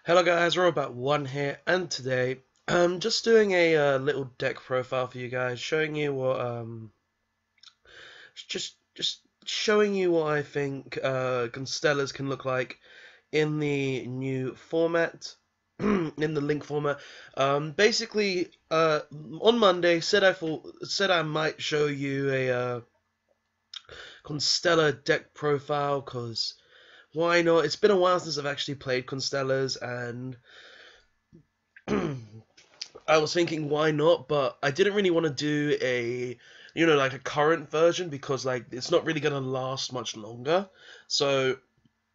Hello guys, Robot1 here, and today I'm just doing a little deck profile for you guys, showing you what just showing you what I think Constellars can look like in the new format, in the link format. Basically, on Monday said I might show you a Constellar deck profile, cause why not? It's been a while since I've actually played Constellars, and I was thinking why not, but I didn't really want to do a, like a current version, because like it's not really gonna last much longer. So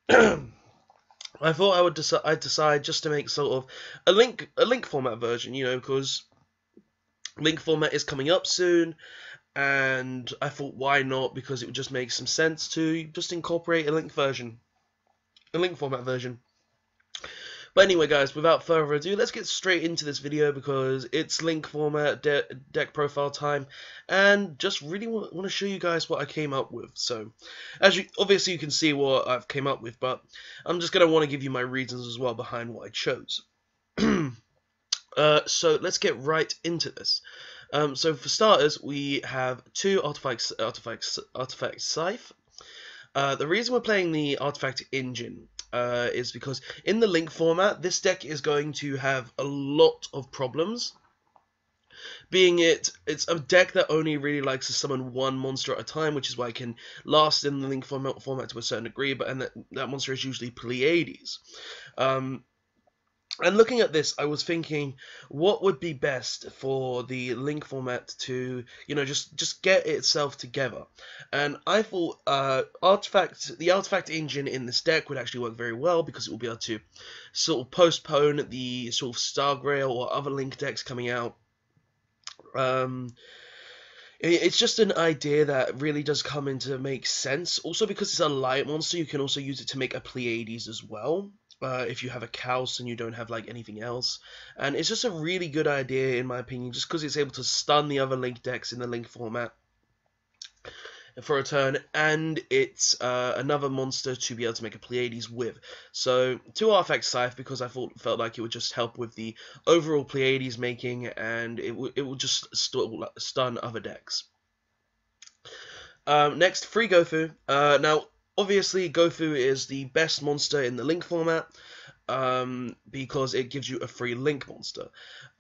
I thought I'd decide just to make sort of a link format version, because link format is coming up soon, and I thought why not, because it would just make some sense to just incorporate a link format version. But anyway, guys, without further ado, let's get straight into this video, because it's link format, deck profile time, and just really want to show you guys what I came up with. So, obviously you can see what I've came up with, but I'm just going to want to give you my reasons as well behind what I chose. So let's get right into this. So for starters, we have two artifact scythe. The reason we're playing the artifact engine is because in the link format, this deck is going to have a lot of problems. Being it's a deck that only really likes to summon one monster at a time, which is why it can last in the link format to a certain degree, but that monster is usually Pleiades. And looking at this, I was thinking, what would be best for the link format to, just get itself together. And I thought the artifact engine in this deck would actually work very well, because it will be able to sort of postpone the sort of Stargrail or other link decks coming out. It's just an idea that really does come into make sense. Also, because it's a light monster, you can also use it to make a Pleiades as well. If you have a Chaos and you don't have like anything else, and it's just a really good idea in my opinion, just because it's able to stun the other link decks in the link format for a turn, and it's another monster to be able to make a Pleiades with. So two artifact scythe, because I felt like it would just help with the overall Pleiades making, and it would just stun other decks. Next, free Gofu. Now, obviously, Gofu is the best monster in the link format, because it gives you a free link monster.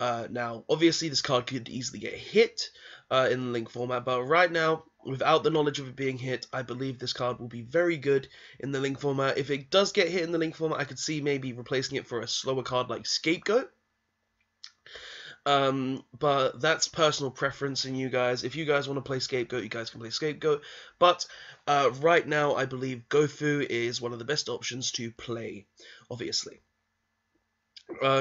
Now, obviously, this card could easily get hit in the link format, but right now, without the knowledge of it being hit, I believe this card will be very good in the link format. If it does get hit in the link format, I could see maybe replacing it for a slower card like Scapegoat. But that's personal preference in you guys. If you guys want to play Scapegoat, you guys can play Scapegoat. But right now, I believe Gofu is one of the best options to play, obviously.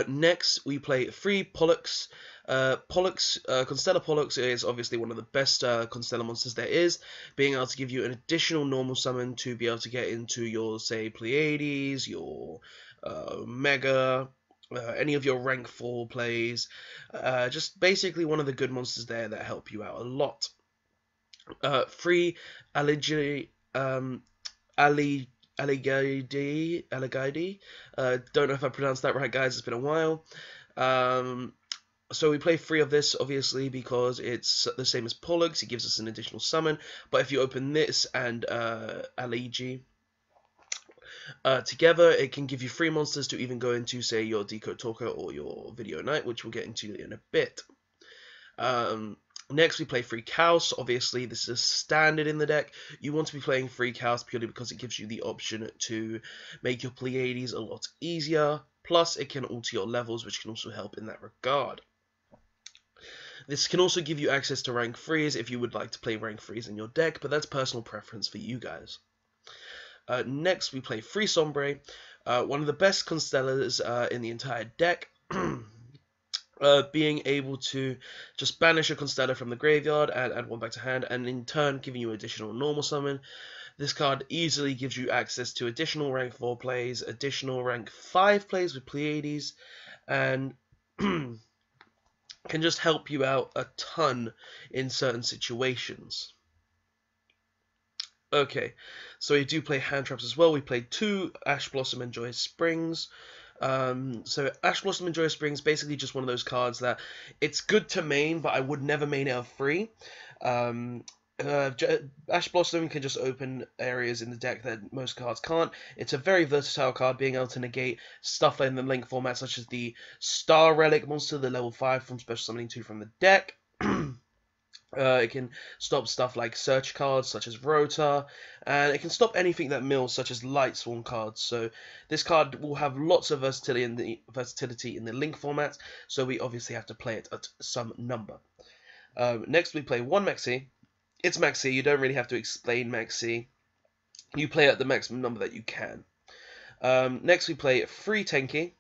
Next, we play free Pollux. Constellar Pollux is obviously one of the best Constellar monsters there is, being able to give you an additional normal summon to be able to get into your, say, Pleiades, your Mega, any of your rank 4 plays. Just basically one of the good monsters there that help you out a lot. Free Aligide. Don't know if I pronounced that right, guys. It's been a while. So we play 3 of this, obviously, because it's the same as Pollux. It gives us an additional summon. But if you open this and Aligide together, it can give you 3 monsters to even go into, say, your Decode Talker or your Video Knight, which we'll get into in a bit. Next, we play free Chaos. Obviously, this is a standard in the deck. You want to be playing free Chaos purely because it gives you the option to make your Pleiades a lot easier. Plus, it can alter your levels, which can also help in that regard. This can also give you access to rank 3s if you would like to play rank 3s in your deck, but that's personal preference for you guys. Next, we play free Sombre, one of the best Constellars in the entire deck. Being able to just banish a Constellar from the graveyard and add 1 back to hand, and in turn giving you additional normal summon. This card easily gives you access to additional rank 4 plays, additional rank 5 plays with Pleiades, and can just help you out a ton in certain situations. Okay, so we do play hand traps as well. We played 2 Ash Blossom and Joyous Springs. So Ash Blossom and Joyous Springs basically just one of those cards that it's good to main, but I would never main it of free. Ash Blossom can just open areas in the deck that most cards can't. It's a very versatile card, being able to negate stuff in the Link format, such as the Star Relic monster, the level 5 from Special Summoning 2 from the deck. It can stop stuff like search cards, such as Rota, and it can stop anything that mills, such as Light Sworn cards. So this card will have lots of versatility in the Link format, so we obviously have to play it at some number. Next we play 1 Maxi. It's Maxi, you don't really have to explain Maxi. You play at the maximum number that you can. Next we play 3 Tenki.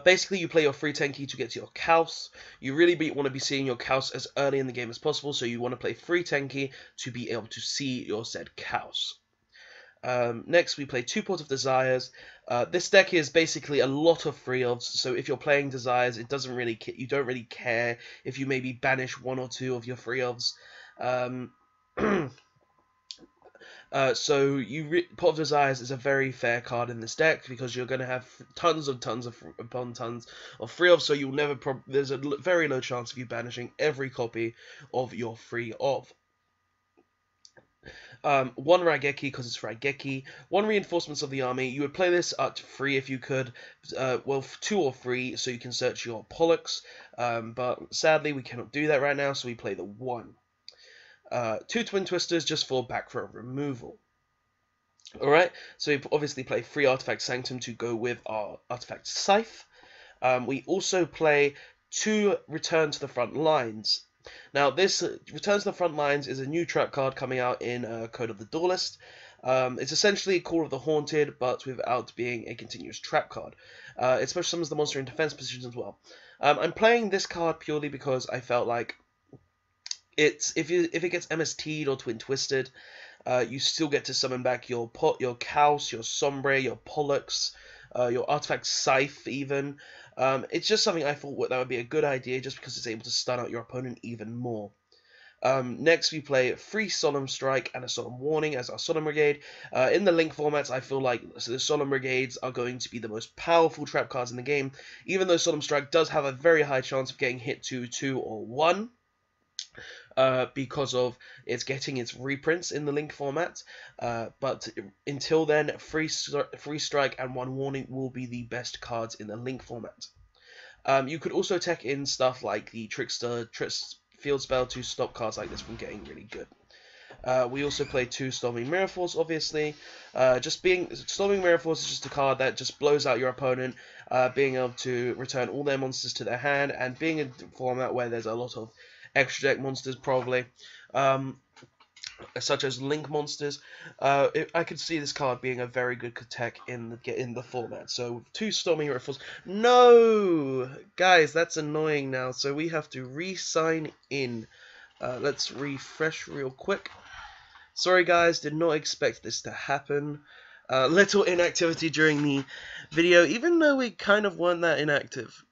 Basically, you play your free Tenki to get to your Kaos. You really want to be seeing your Kaos as early in the game as possible, so you want to play free Tenki to be able to see your said Kaos. Next, we play 2 Port of Desires. This deck is basically a lot of free elves, so if you're playing Desires, it doesn't really you don't really care if you maybe banish 1 or 2 of your free elves. So Pot of Desires is a very fair card in this deck because you're going to have tons upon tons of free of, so you'll never there's a very low chance of you banishing every copy of your free of. 1 Raigeki because it's Raigeki. 1 Reinforcements of the Army. You would play this at 3 if you could. Well, 2 or 3 so you can search your Pollux. But sadly we cannot do that right now, so we play the 1. 2 Twin Twisters just for back row removal. Alright, so we obviously play 3 Artifact Sanctum to go with our Artifact Scythe. We also play 2 Return to the Front Lines. Now, this Return to the Front Lines is a new trap card coming out in Code of the Duelist. It's essentially Call of the Haunted, but without being a continuous trap card. It special summons the monster in defense positions as well. I'm playing this card purely because I felt like if it gets MST'd or Twin Twisted, you still get to summon back your Kaos, your Sombre, your Pollux, your Artifact Scythe even. It's just something I thought that would be a good idea just because it's able to stun out your opponent even more. Next we play 3 Solemn Strike and a Solemn Warning as our Solemn Brigade. In the Link formats, I feel like the Solemn Brigades are going to be the most powerful trap cards in the game, even though Solemn Strike does have a very high chance of getting hit to 2 or 1. Because of it's getting its reprints in the Link format, but until then, 3 Strike and 1 Warning will be the best cards in the Link format. You could also tech in stuff like the Trickster Field Spell to stop cards like this from getting really good. We also play 2 Storming Mirror Force, obviously. Storming Mirror Force is just a card that just blows out your opponent, being able to return all their monsters to their hand, and being a format where there's a lot of extra deck monsters probably, such as Link monsters. I could see this card being a very good tech in the format. So 2 Storming Riffles. No, guys, that's annoying now. So we have to re-sign in. Let's refresh real quick. Sorry guys, did not expect this to happen. Little inactivity during the video, even though we kind of weren't that inactive.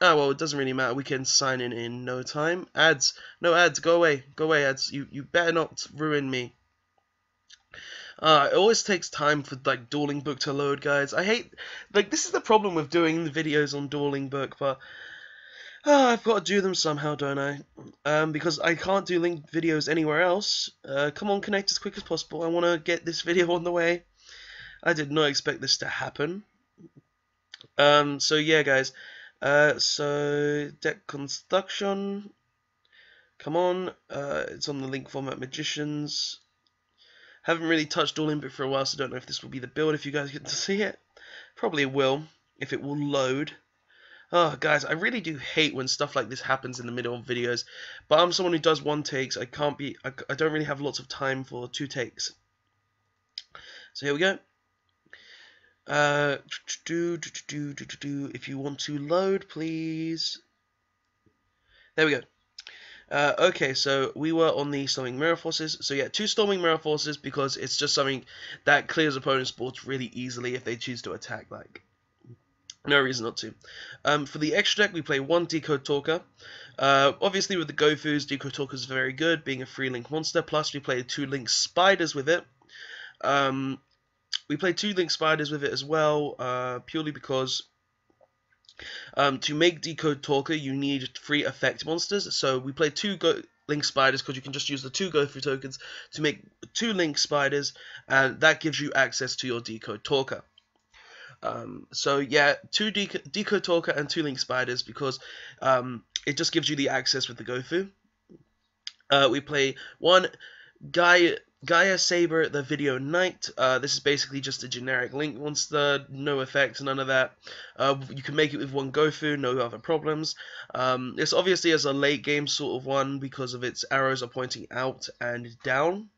Oh, well, it doesn't really matter. We can sign in no time. Ads. No ads. Go away. Go away, ads. You better not ruin me. It always takes time for, like, Dueling Book to load, guys. I hate... Like, this is the problem with doing the videos on Dueling Book, but... I've got to do them somehow, don't I? Because I can't do Link videos anywhere else. Come on, connect as quick as possible. I want to get this video on the way. I did not expect this to happen. So, yeah, guys... So deck construction, come on, it's on the Link format Magicians. Haven't really touched Dueling Book for a while, so don't know if this will be the build if you guys get to see it. Probably will, if it will load. Oh, guys, I really do hate when stuff like this happens in the middle of videos, but I'm someone who does 1 takes. I don't really have lots of time for 2 takes. So here we go. If you want to load, please. There we go. Okay, so we were on the Storming Mirror Forces. So yeah, 2 Storming Mirror Forces because it's just something that clears opponents' boards really easily if they choose to attack. Like, no reason not to. For the extra deck, we play 1 Decode Talker. Obviously, with the Gofus, Decode Talker is very good, being a 3-link monster. Plus, we play 2 Link Spiders with it. We play 2 Link Spiders with it as well, purely because to make Decode Talker, you need 3 effect monsters. So we play 2 Link Spiders because you can just use the 2 Gofu tokens to make 2 Link Spiders, and that gives you access to your Decode Talker. So yeah, 2 Decode Talker and 2 Link Spiders because it just gives you the access with the Gofu. We play 1 Gaia Saber, the Video Knight. This is basically just a generic Link monster, no effects, none of that. You can make it with 1 Gofu, no other problems. It's obviously as a late game sort of one because of its arrows are pointing out and down.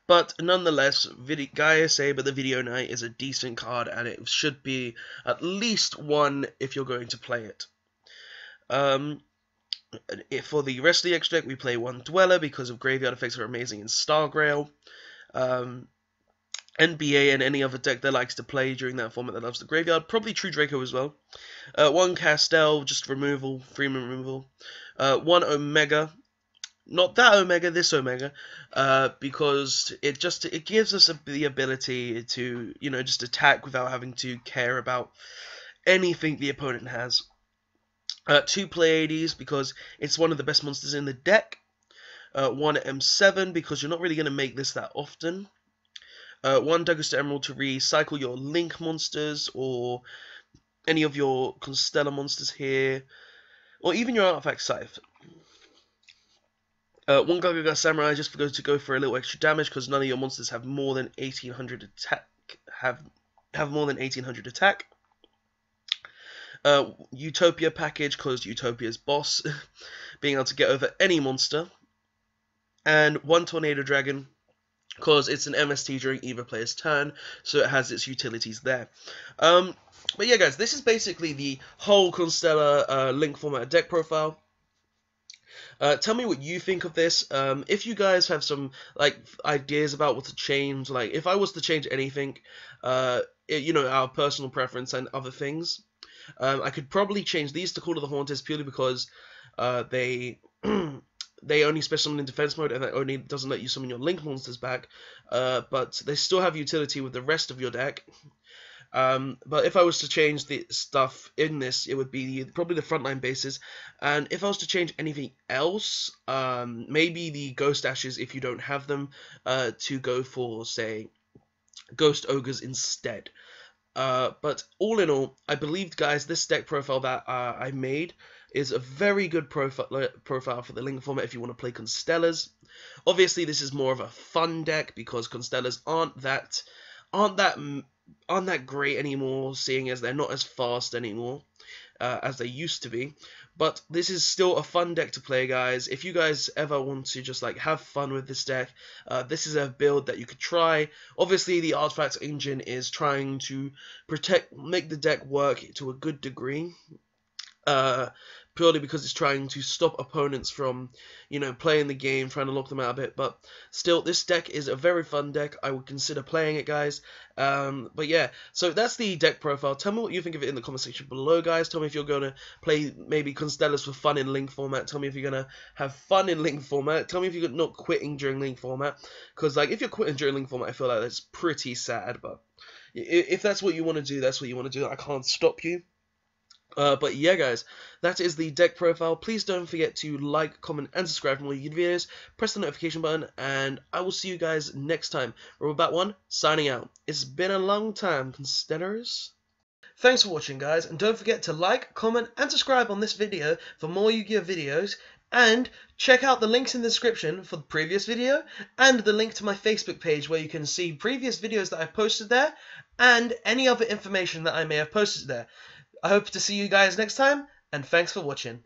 But nonetheless, Gaia Saber, the Video Knight, is a decent card, and it should be at least 1 if you're going to play it. For the rest of the extra deck, we play 1 Dweller because of graveyard effects are amazing in Stargrail. NBA and any other deck that likes to play during that format that loves the graveyard. Probably True Draco as well. 1 Castel, just removal, free removal. 1 Omega. Not that Omega, this Omega, because it gives us the ability to, just attack without having to care about anything the opponent has. 2 Pleiades because it's one of the best monsters in the deck. 1 M7 because you're not really going to make this that often. 1 Dagusta Emerald to recycle your Link monsters or any of your Constellar monsters here, or even your Artifact Scythe. 1 Gagaga Samurai just to go for a little extra damage because none of your monsters have more than 1800 attack. Have more than 1800 attack. Utopia package because Utopia's boss, being able to get over any monster. And 1 Tornado Dragon because it's an MST during either player's turn, so it has its utilities there. But yeah, guys, this is basically the whole Constellar Link format deck profile. Tell me what you think of this. If you guys have some ideas about what to change, like if I was to change anything, our personal preference and other things, I could probably change these to Call of the Haunters purely because they only special summon in defense mode and that only doesn't let you summon your Link monsters back, but they still have utility with the rest of your deck. But if I was to change the stuff in this, it would be probably the frontline bases. And if I was to change anything else, maybe the Ghost Ashes, if you don't have them, to go for, say, Ghost Ogres instead. But all in all, I believe, guys, this deck profile that I made is a very good profile for the Link format if you want to play Constellars. Obviously, this is more of a fun deck because Constellars aren't that great anymore, seeing as they're not as fast anymore as they used to be. But this is still a fun deck to play, guys. If you guys ever want to just have fun with this deck, this is a build that you could try. Obviously, the Artifacts engine is trying to make the deck work to a good degree. Purely because it's trying to stop opponents from, playing the game, trying to lock them out a bit. But still, this deck is a very fun deck. I would consider playing it, guys. But yeah, so that's the deck profile. Tell me what you think of it in the comment section below, guys. Tell me if you're going to play maybe Constellars for fun in Link format. Tell me if you're going to have fun in Link format. Tell me if you're not quitting during Link format. Because, if you're quitting during Link format, I feel like that's pretty sad. But if that's what you want to do, that's what you want to do. I can't stop you. But yeah, guys, that is the deck profile. Please don't forget to like, comment, and subscribe for more YouTube videos. Press the notification button, and I will see you guys next time. Robot1, signing out. It's been a long time, Constellars. Thanks for watching, guys, and don't forget to like, comment, and subscribe on this video for more Yu-Gi-Oh videos. And check out the links in the description for the previous video, and the link to my Facebook page where you can see previous videos that I've posted there, and any other information that I may have posted there. I hope to see you guys next time, and thanks for watching.